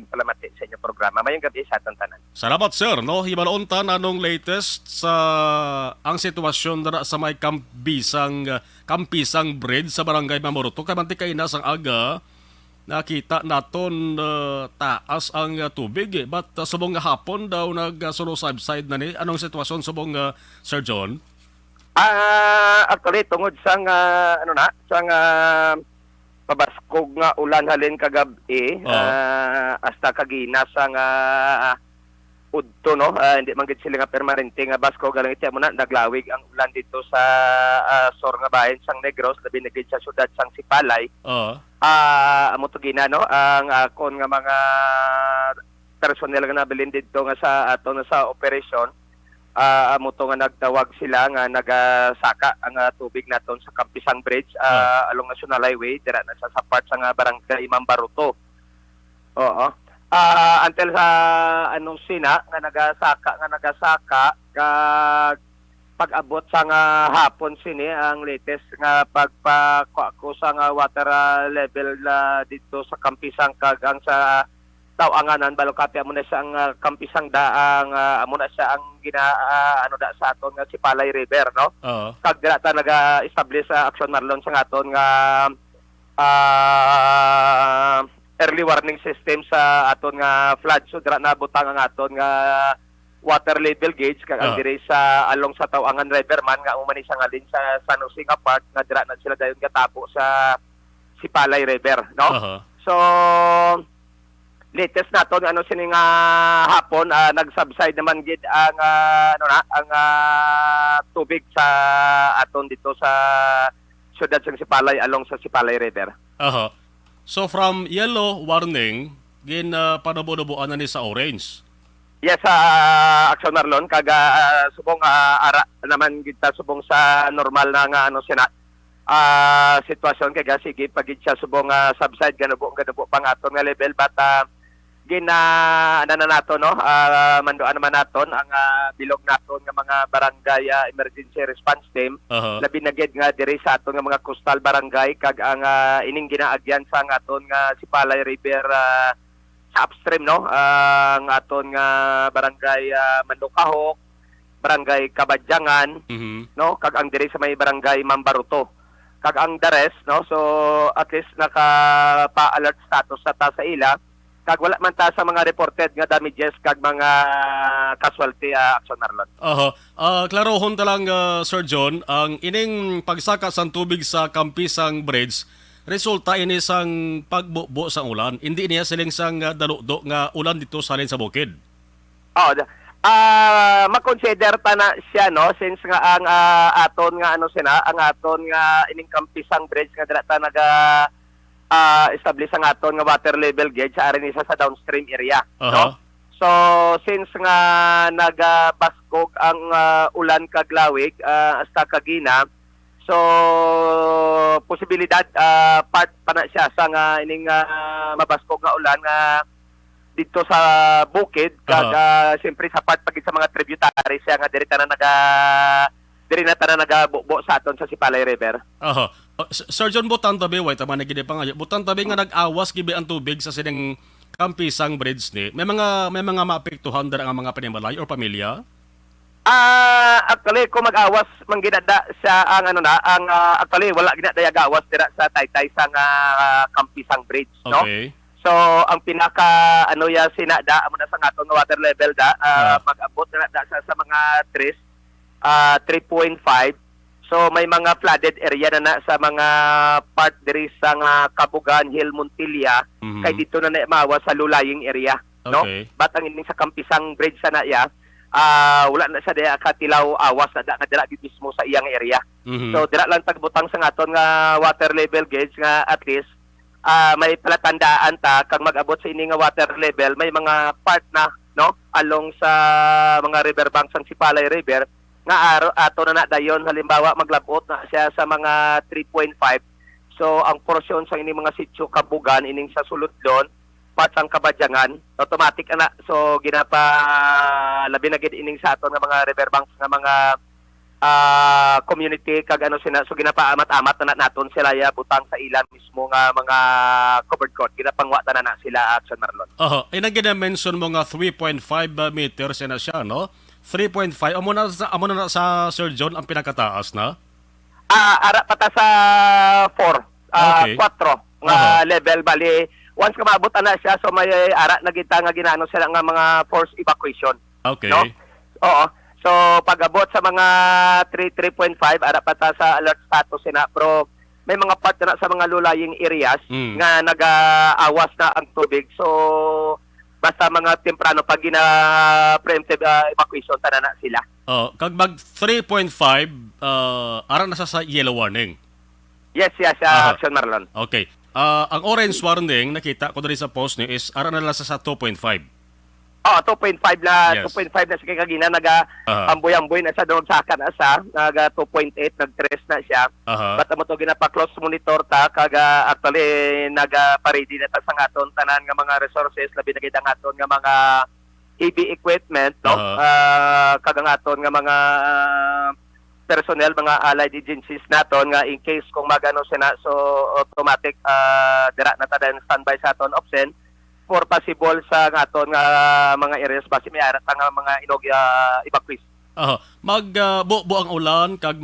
palamati sa inyong programa. Mayong gabi sa atong tanan. Salamat sir, no? Hibaloon ta anong latest sa ang sitwasyon na sa may Kampisang Bridge sa Barangay Mamoruto. Kay manti kay nasang aga nakita naton taas ang tubig. But subong nga hapon daw nagsuno-subside na ni. Anong sitwasyon subong Sir John? Actually tungod sang pabaskog nga ulan halin kagabi hasta kagina sang udto no, hindi man gid sila nga permanente nga baskog galang iti mo na naglawig ang ulan dito sa Sor nga bahin sang Negros labi na gid sa syudad sang Sipalay. Amo to gina no ang akon nga mga personnel nga nabilin dito nga sa ato na sa operasyon. Amo to nga nagtawag sila nga nagasaka ang tubig naton sa Kampisang Bridge along National Highway dira na sa part sa barangay Mambaruto. Oo. Until sa anong sina nga nagasaka kag pag-abot sa nga hapon sini ang latest nga pagpakuha sa nga water level dito sa Kampisang kag ang sa tawanganan balokapya mo na siya ang Kampisang daang amo na siya ang da sa aton nga Sipalay River no. Kag dira ta naga-establish sa Action Marlon sa aton nga early warning system sa aton nga flood. So dira na butang ang aton nga water level gauge kag ang dire sa along sa Tawangan River man nga umani siya ngalin sa San Jose nga part nga dira na sila dayon gatapo sa Sipalay River no. So latest naton sining hapon nag-subside naman gid ang tubig sa aton dito sa syudad sang Sipalay along sa Sipalay River. So from yellow warning panabunubuan na ni sa orange. Yes, Action Marlon kag subong ara naman gid ta subong sa normal na nga sitwasyon kay sige pagid siya subong subside ganubo pang aton nga level but nato no manduan naman naton ang bilog naton nga mga barangay emergency response team labi na gid nga diri sa aton nga mga coastal barangay kag ang ining ginaagyan sa aton nga Sipalay River sa upstream no ang aton nga barangay Mandukahok, barangay Kabadyangan no kag ang diri sa may barangay Mambaruto kag ang the rest no so at least naka-alert status sa ta sa ila kag wala man ta sa mga reported nga damages kag mga casualty Action Marlon. Klarohon ta lang Sir John, ang ining pagsaka sang tubig sa Kampisang Bridge resulta ini sang pagbubo sa ulan. Hindi niya siling sang daludok nga ulan dito sa sa bukid. Ma-consider ta na siya no since nga ang aton nga ang aton nga ining Kampisang Bridge nga dira ta establish ang aton nga water level gauge sa arin isa sa downstream area no. So since nga nagabaskog ang ulan kag lawig hasta kagina so posibilidad part pa na siya sa nga ining mabaskog nga ulan nga dito sa bukid kag siyempre sa part pagit sa mga tributaries siya nga diri na tanan nagabubo sa aton sa Sipalay River. Sir John, butang tabi, wait, tama na gini pa nga. Butang tabi nga nag-awas gibi ang tubig sa sining Kampisang Bridge ni. May mga maapektuhan dara ang mga panimalay or pamilya? Actually, kung mag-awas, mangginada sa ang actually, wala ginadaya gawas dira sa Taytay sa Kampisang Bridge, no? Okay. So, ang pinaka, sinada, amo na sa aton nga water level mag-abot na sa mga 3.5. So may mga flooded area na sa mga part diri sa Kabugan Hill, Montilla kay dito na maawa sa lulaying area no batang ining sa Kampisang Bridge sana ya wala na sa diya katilaw awas na nga dira mismo sa iyang area. So dira lang tagbutang sa aton nga water level gauge nga at least may palatandaan ta kag mag-abot sa ini nga water level may mga part na no along sa mga riverbanks sang Sipalay River nga ato na dayon halimbawa maglabot na siya sa mga 3.5. So ang porsyon sa ining mga sitio Kabugan ining sa Suludlon patsang Kabadyangan automatic na so ginapa labi na gid ining sa aton nga mga riverbanks nga mga community kag ano sina so ginapaamat-amat na naton sila ya butang sa ilan mismo nga mga covered court ginapangwa na sila Action Marlon. Inang gina-mention mo nga 3.5 meters na siya, no? 3.5 amo na sa Sir John ang pinakataas na. Ara pata sa 4 nga level bali once ka maabot na siya so may ara nagita nga ginano sila nga mga forced evacuation. Okay. No? Oo. So pag-abot sa mga 3.5 ara pata sa alert status na pero may mga part na sa mga lulaying areas nga nag-aawas na ang tubig. So basta mga temprano pag preemptive evacuation tana na sila. Kag mag 3.5 ara na sa yellow warning. Yes, Action Marlon. Okay. Ang orange warning nakita ko diri sa post niyo is ara na lang sa 2.5. 2.5 na Yes. 2.5 na si kagina amboy-amboy na sa doon sa akan asa naga 2.8 nag-3 na siya. Basta mo to ginapa-close monitor ta kaga actually naga-ready na ta sa aton tanan nga mga resources labi na gid ang aton nga mga heavy equipment no kagang aton nga mga personnel mga allied agencies naton nga in case kung magano sina so automatic dira na ta den standby sa aton option for possible sa aton nga mga areas base may ara nga mga inog evacuees. Magbuo ang ulan kag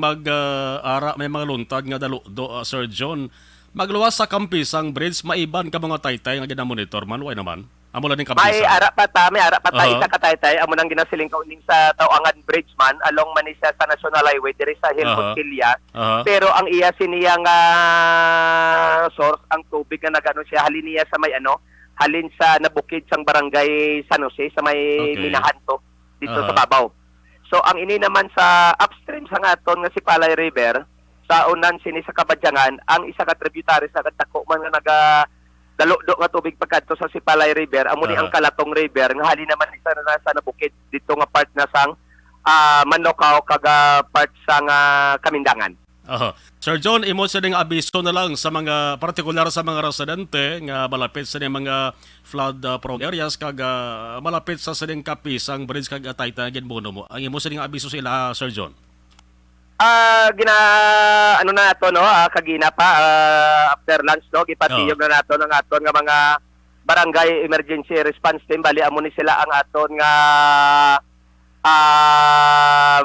ara may mga luntad nga dalo Sir John. Magluwas sa Kampisang Bridge maiban ka mga taytay nga gina-monitor man way naman. Amo lang ning Kampisang. May ara pa ta isa ka taytay amo nang ginasiling kauning sa Tawangan Bridge man along Manisa sa National Highway diri sa Hilcontilla. Pero ang iya siniya nga source ang tubig nga nagano siya halin niya sa may halin sa nabukid sang barangay San Jose sa may Minahanto dito sa babaw. So ang ini naman sa upstream sa aton nga si Palay River sa unan sini sa Kabadyangan ang isa ka tributary sa kadako man nga dalo-do nga tubig pagkadto sa Sipalay River amo ni ang Kalatong River nga halin naman isa na sa nabukid dito nga part na sang Manokao kaga part sang Kamindangan. Sir John, imo sa ding abiso na lang sa mga partikular sa mga residente nga malapit sa mga flood prone areas kag malapit sa ding Kampisang Bridge kag Taytay ginbuno mo. Ang imo sa ding abiso sila Sir John. Ano na nato no kagina pa after lunch no gipatiyog na nato ng aton nga mga barangay emergency response team bali amo ni sila ang aton nga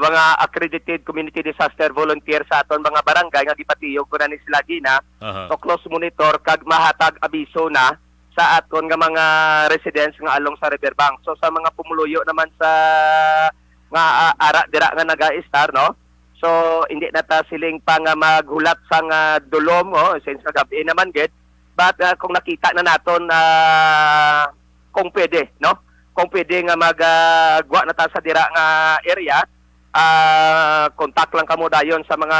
mga accredited community disaster volunteer sa aton mga barangay nga gipatiyog ko na ni sila gina so close monitor kag mahatag abiso na sa aton nga mga residents nga along sa riverbank. So sa mga pumuluyo naman sa nga ara dira nga naga-star no. So hindi na ta siling pa nga maghulat sa nga dulom since kagabi naman gid but kung nakita na naton kung pwede no kung pwede nga magwa na ta sa dira nga area contact lang kamo dayon sa mga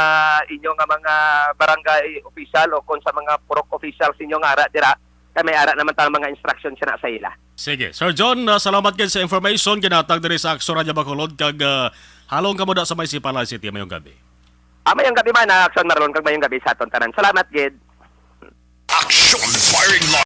inyo nga mga barangay official o kung sa mga purok officials inyo nga ara dira kami ara naman ta mga instructions na sa ila. Sige. Sir John, salamat gid sa information ginatag diri sa Action Radio Bacolod kag halong kamo da sa may Sipalay City mayong gabi. Mayong gabi man Action Marlon kag mayong gabi sa aton tanan. Salamat gid. Action Firing Line.